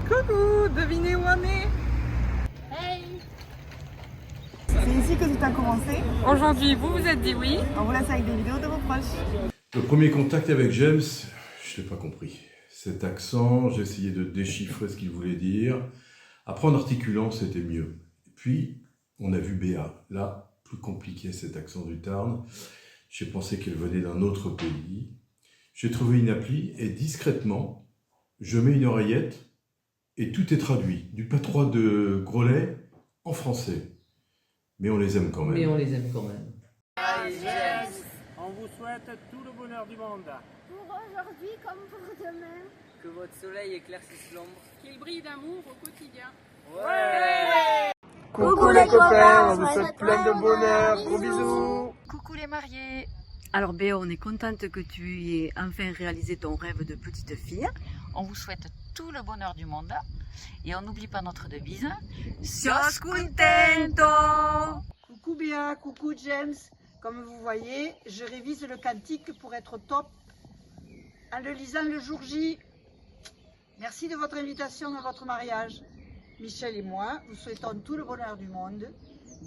Coucou, devinez où on est? Hey! C'est ici que tout a commencé. Aujourd'hui, vous vous êtes dit oui. On vous laisse avec des vidéos de vos proches. Le premier contact avec James, je n'ai pas compris. Cet accent, j'ai essayé de déchiffrer ce qu'il voulait dire. Après, en articulant, c'était mieux. Puis, on a vu Béa. Là, plus compliqué cet accent du Tarn. J'ai pensé qu'elle venait d'un autre pays. J'ai trouvé une appli et discrètement, je mets une oreillette et tout est traduit. Du patois de Groslay en français. Mais on les aime quand même. On vous souhaite tout le bonheur du monde. Pour aujourd'hui comme pour demain. Que votre soleil éclaircisse l'ombre. Qu'il brille d'amour au quotidien. Coucou les copains, on vous souhaite plein de bonheur. Gros bisous. Coucou les mariés. Alors Béa, on est contente que tu aies enfin réalisé ton rêve de petite fille. On vous souhaite tout le bonheur du monde. Et on n'oublie pas notre devise. Sios contento! Coucou Béa, coucou James. Comme vous voyez, je révise le cantique pour être au top en le lisant le jour J. Merci de votre invitation à votre mariage. Michel et moi vous souhaitons tout le bonheur du monde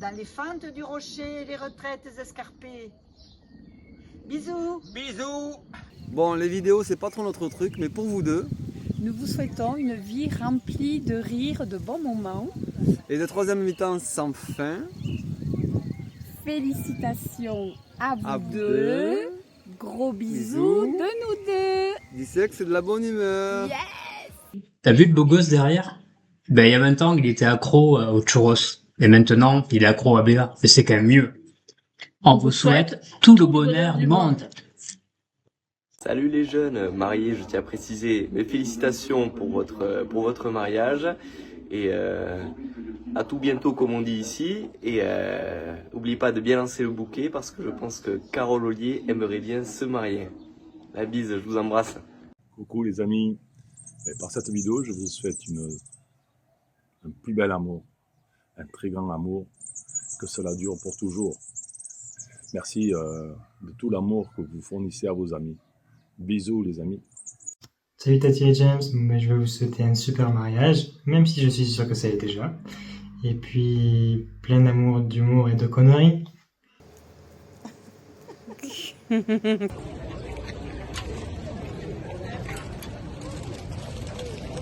dans les fentes du rocher et les retraites escarpées. Bisous. Bisous. Bon, les vidéos, c'est pas trop notre truc, mais pour vous deux. Nous vous souhaitons une vie remplie de rires, de bons moments. Et de troisième mi-temps sans fin. Félicitations à vous, À vous deux. deux. Gros Bisous. bisous de nous deux. D'ici que c'est de la bonne humeur. T'as vu le beau gosse derrière? Ben, il y a 20 ans, il était accro au churros. Et maintenant, il est accro à Béa. Mais c'est quand même mieux. On vous souhaite tout le bonheur du monde. Salut les jeunes mariés, je tiens à préciser mes félicitations pour votre mariage et à tout bientôt comme on dit ici et n'oubliez pas de bien lancer le bouquet parce que je pense que Carole Ollier aimerait bien se marier. La bise, je vous embrasse. Coucou les amis, et par cette vidéo je vous souhaite un plus bel amour, un très grand amour, que cela dure pour toujours. Merci de tout l'amour que vous fournissez à vos amis. Bisous les amis. Salut Tati et James, je vais vous souhaiter un super mariage, même si je suis sûr que ça l'est déjà. Et puis plein d'amour, d'humour et de conneries.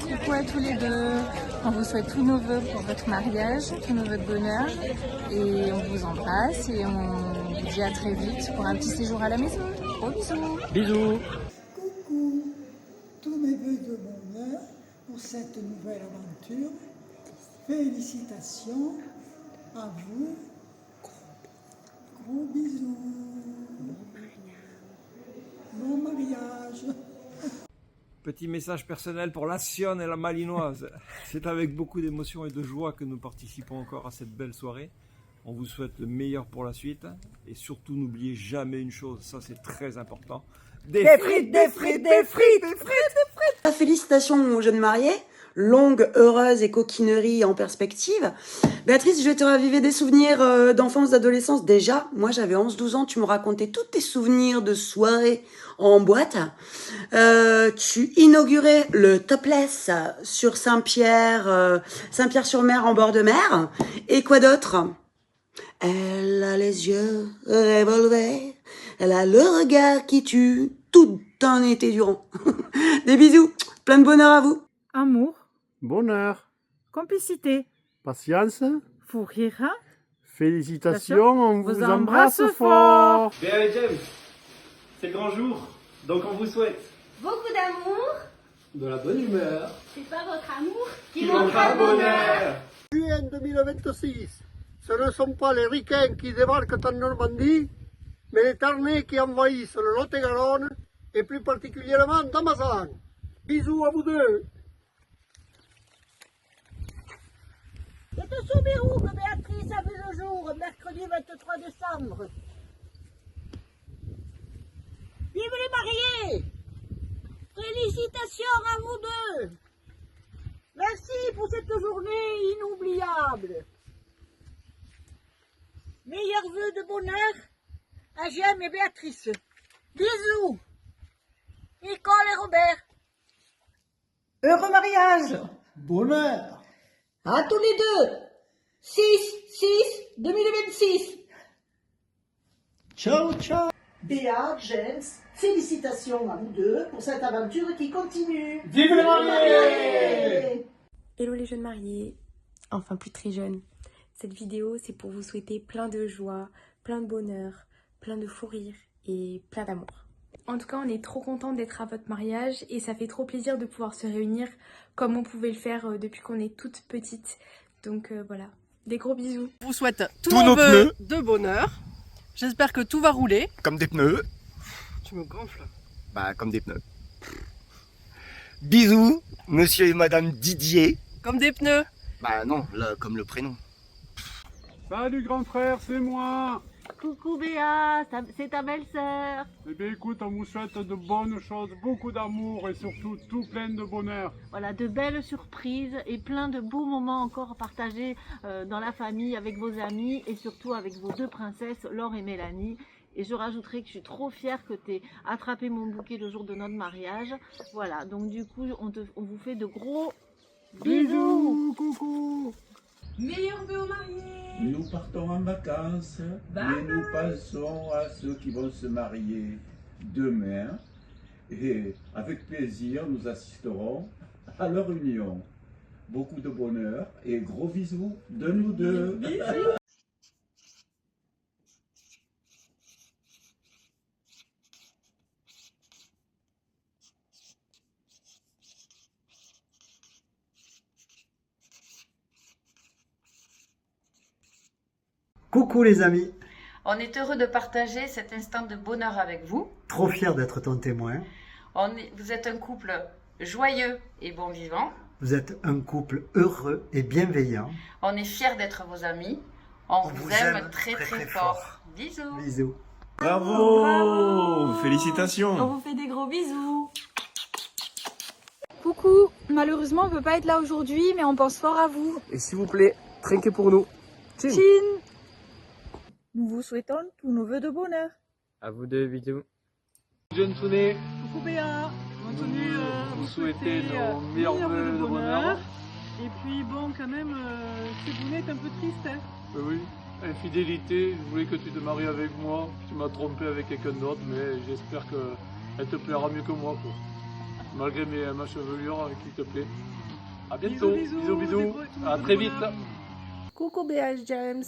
Coucou à tous les deux. On vous souhaite tous nos vœux pour votre mariage, tous nos vœux de bonheur. Et on vous embrasse et on vous dit à très vite pour un petit séjour à la maison. Gros bisous. Bisous. Coucou, tous mes vœux de bonheur pour cette nouvelle aventure. Félicitations à vous. Gros bisous. Bon mariage. Petit message personnel pour la Sionne et la Malinoise. C'est avec beaucoup d'émotion et de joie que nous participons encore à cette belle soirée. On vous souhaite le meilleur pour la suite. Et surtout, n'oubliez jamais une chose, ça c'est très important. Des frites, des frites, des frites, des frites. Félicitations aux jeunes mariés. Longue, heureuse et coquinerie en perspective. Béatrice, je vais te raviver des souvenirs d'enfance, d'adolescence. Déjà, moi j'avais 11-12 ans, tu me racontais tous tes souvenirs de soirées en boîte. Tu inaugurais le topless sur Saint-Pierre-sur-Mer en bord de mer. Et quoi d'autre? Elle a les yeux revolver, elle a le regard qui tue tout un été durant. Des bisous, plein de bonheur à vous. Amour, Bonheur, complicité, patience, fou rira. félicitations, on vous embrasse fort. Béa et James, c'est le grand jour, donc on vous souhaite Beaucoup d'amour. de la bonne humeur. C'est pas votre amour qui manquera le bonheur. Juin 2026, ce ne sont pas les ricains qui débarquent en Normandie, mais les Tarnais qui envahissent le Lot-et-Garonne et plus particulièrement dans Mazalan. Bisous à vous deux. C'est au Soubirou que Béatrice a vu le jour, mercredi 23 décembre. Vive les mariés! Félicitations à vous deux! Merci pour cette journée inoubliable. Meilleurs vœux de bonheur à Jaime et Béatrice. Bisous! Nicole et Robert. Heureux mariage! bonheur. À tous les deux. 6/6/2026. Ciao, ciao. Béa, James, félicitations à vous deux pour cette aventure qui continue. Vive les mariés! Hello les jeunes mariés, enfin plus très jeunes. Cette vidéo, c'est pour vous souhaiter plein de joie, plein de bonheur, plein de fou rire et plein d'amour. En tout cas, on est trop contents d'être à votre mariage et ça fait trop plaisir de pouvoir se réunir comme on pouvait le faire depuis qu'on est toutes petites. Donc voilà, des gros bisous. Je vous souhaite tous nos vœux de bonheur. J'espère que tout va rouler. Comme des pneus. Tu me gonfles. Bah, comme des pneus. Bisous, monsieur et madame Didier. Comme des pneus. Bah non, là, comme le prénom. Salut grand frère, c'est moi. Coucou Béa, c'est ta belle-sœur. Eh bien écoute, on vous souhaite de bonnes choses, beaucoup d'amour et surtout tout plein de bonheur. Voilà, de belles surprises et plein de beaux moments encore partagés dans la famille, avec vos amis et surtout avec vos deux princesses, Laure et Mélanie. Et je rajouterai que je suis trop fière que tu aies attrapé mon bouquet le jour de notre mariage. Voilà, donc du coup, on vous fait de gros bisous. Coucou. Meilleurs vœux aux mariés. Nous partons en vacances et nous pensons à ceux qui vont se marier demain. Et avec plaisir, nous assisterons à leur union. Beaucoup de bonheur et gros bisous de nous deux. Bisous. Coucou les amis, On est heureux de partager cet instant de bonheur avec vous. trop fier d'être ton témoin. Vous êtes un couple joyeux et bon vivant. Vous êtes un couple heureux et bienveillant. On est fiers d'être vos amis. On vous aime très très fort. Bisous. Bisous. Bravo, félicitations. On vous fait des gros bisous. Coucou, malheureusement on peut pas être là aujourd'hui, mais on pense fort à vous. Et s'il vous plaît, trinquez pour nous. Chin. Chin. Nous vous souhaitons tous nos vœux de bonheur. À vous deux, bisous. Jeune Touné, Coucou Béa. on tenue vous souhaiter nos meilleurs vœux de bonheur. Et puis bon, quand même, Sébounette est un peu triste. Hein. Oui, infidélité, je voulais que tu te maries avec moi. Tu m'as trompé avec quelqu'un d'autre, mais j'espère qu'elle te plaira mieux que moi, quoi. Malgré ma chevelure qui te plaît. À bientôt, bisous. À très vite. Coucou Béa et James.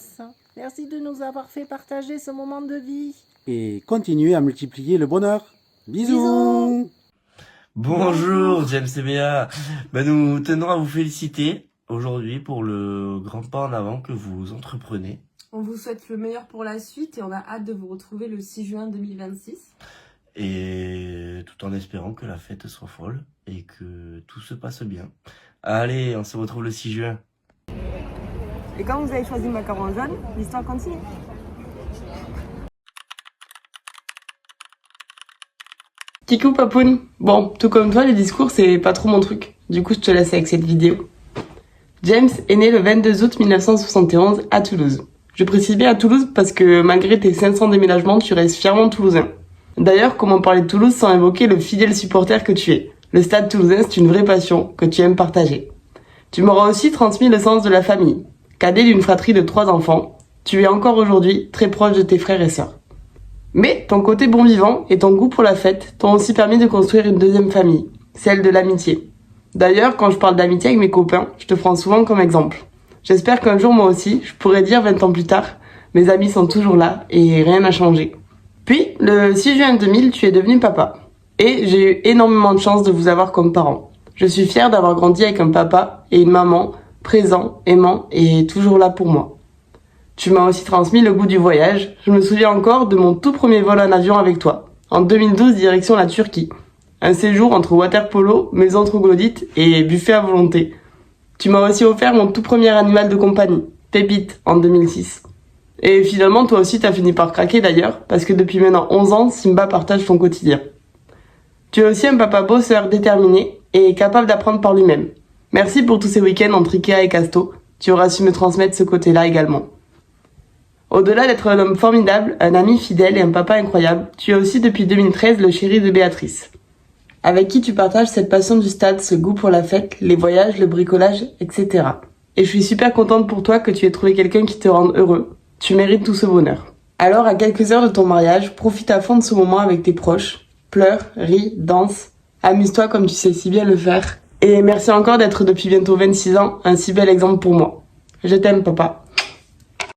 Merci de nous avoir fait partager ce moment de vie. Et continuez à multiplier le bonheur. Bisous. Bonjour James et Béa. Nous tenons à vous féliciter aujourd'hui pour le grand pas en avant que vous entreprenez. On vous souhaite le meilleur pour la suite et on a hâte de vous retrouver le 6 juin 2026. Et tout en espérant que la fête soit folle et que tout se passe bien. Allez, on se retrouve le 6 juin. Et quand vous avez choisi macaron jaune, l'histoire continue. Kikou Papoun. Bon, tout comme toi, les discours, c'est pas trop mon truc. Du coup, je te laisse avec cette vidéo. James est né le 22 août 1971 à Toulouse. Je précise bien à Toulouse parce que malgré tes 500 déménagements, tu restes fièrement toulousain. D'ailleurs, comment parler de Toulouse sans évoquer le fidèle supporter que tu es? Le stade toulousain, c'est une vraie passion que tu aimes partager. Tu m'auras aussi transmis le sens de la famille. Cadet d'une fratrie de 3 enfants, tu es encore aujourd'hui très proche de tes frères et sœurs. Mais ton côté bon vivant et ton goût pour la fête t'ont aussi permis de construire une deuxième famille, celle de l'amitié. D'ailleurs, quand je parle d'amitié avec mes copains, je te prends souvent comme exemple. J'espère qu'un jour moi aussi, je pourrai dire 20 ans plus tard, mes amis sont toujours là et rien n'a changé. Puis, le 6 juin 2000, tu es devenu papa. Et j'ai eu énormément de chance de vous avoir comme parents. Je suis fière d'avoir grandi avec un papa et une maman présents, aimants et toujours là pour moi. Tu m'as aussi transmis le goût du voyage. Je me souviens encore de mon tout premier vol en avion avec toi, en 2012 direction la Turquie. Un séjour entre water-polo, maison troglodyte et buffet à volonté. Tu m'as aussi offert mon tout premier animal de compagnie, Pépite, en 2006. Et finalement, toi aussi t'as fini par craquer d'ailleurs, parce que depuis maintenant 11 ans, Simba partage ton quotidien. Tu es aussi un papa bosseur déterminé et capable d'apprendre par lui-même. Merci pour tous ces week-ends entre Ikea et Casto. Tu auras su me transmettre ce côté-là également. Au-delà d'être un homme formidable, un ami fidèle et un papa incroyable, tu es aussi depuis 2013 le chéri de Béatrice. avec qui tu partages cette passion du stade, ce goût pour la fête, les voyages, le bricolage, etc. Et je suis super contente pour toi que tu aies trouvé quelqu'un qui te rende heureux. Tu mérites tout ce bonheur. Alors, à quelques heures de ton mariage, profite à fond de ce moment avec tes proches. Pleure, ris, danse, amuse-toi comme tu sais si bien le faire. Et merci encore d'être depuis bientôt 26 ans un si bel exemple pour moi. Je t'aime, papa.